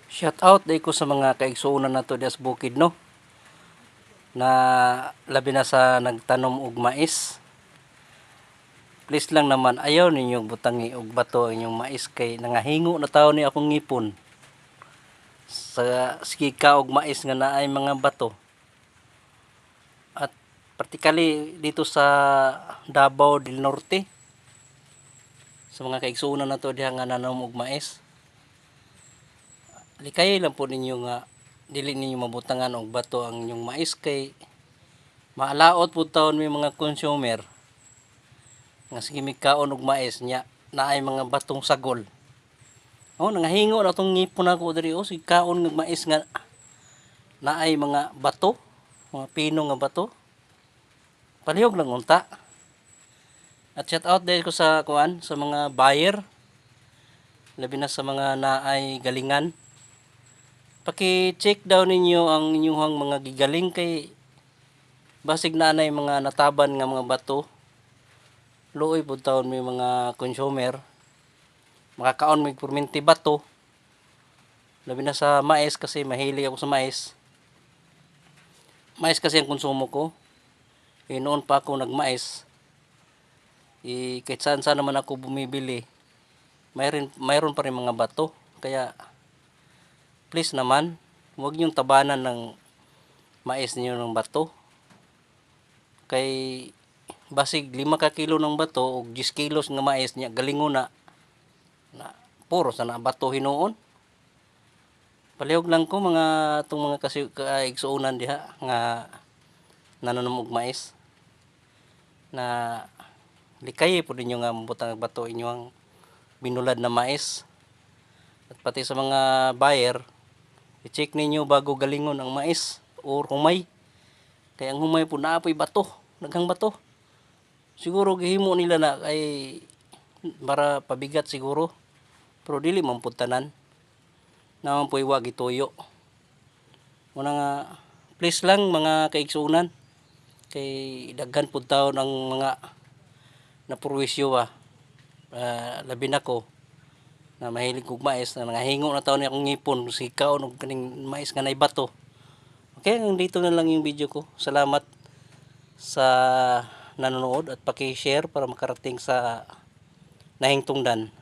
Shout out day ko sa mga kaigsuonan nato dias bukid no. Na labi na sa nagtanom og mais. Please lang naman ayaw ninyong butangi og bato inyong mais kay nangahingo na taon ni akong ngipon. Sa sige ka og mais nga naay mga bato. At particularly dito sa Davao del Norte. Sa mga kaigsuonan nato diha nga nanom og mais. Likay lang po ninyo nga dili ninyo mabutangan og bato ang inyong mais kay maalaot po taon may mga consumer nga sige mikaon og mais nya naay mga batong sagol. Oh, nangahingo na tong ngipon ako diri oh sige kaon ng mais nga naay mga bato, mga pino nga bato. Palihog lang unta. At shout out din ko sa kuan sa mga buyer labi na sa mga naay galingan. Paki-check daw ninyo ang inyong mga gigaling kay basig na nay mga nataban nga mga bato. Luoy pud taon may mga consumer makakaon may perminti bato. Labi na sa mais kasi mahilig ako sa mais. Mais kasi ang konsumo ko. Noon pa ako nagmais. Kahit saan naman ako bumibili. Mayroon pa rin mga bato. Kaya please naman, huwag niyong tabanan ng mais niyo ng bato. Kay basig 5 ka kilo ng bato o 10 kilos nga mais niya galingon na puro sa na bato hinuon. Palihog lang ko mga itong mga kaigsuonan diha nga nananom og mais na likay po ninyo nga mabutang bato inyong binulad na mais. At pati sa mga buyer, i-check ninyo bago galingon ang mais o humay. Kaya ang humay po naapoy bato, naghang bato. Siguro gihimo nila na ay para pabigat siguro. Pero dili man pud tanan. Naman po iwa gituyo. Muna nga please lang mga kaigsuonan kay daghan pud taon ang mga napurwisyo labi na ko na mahilig kog mais na nangahingo na taon ni akong ngipon sikaw og kaning mais nga nay bato. Okay, hanggang dito na lang yung video ko. Salamat sa nanonood at paki-share para makarating sa nahingtungdan.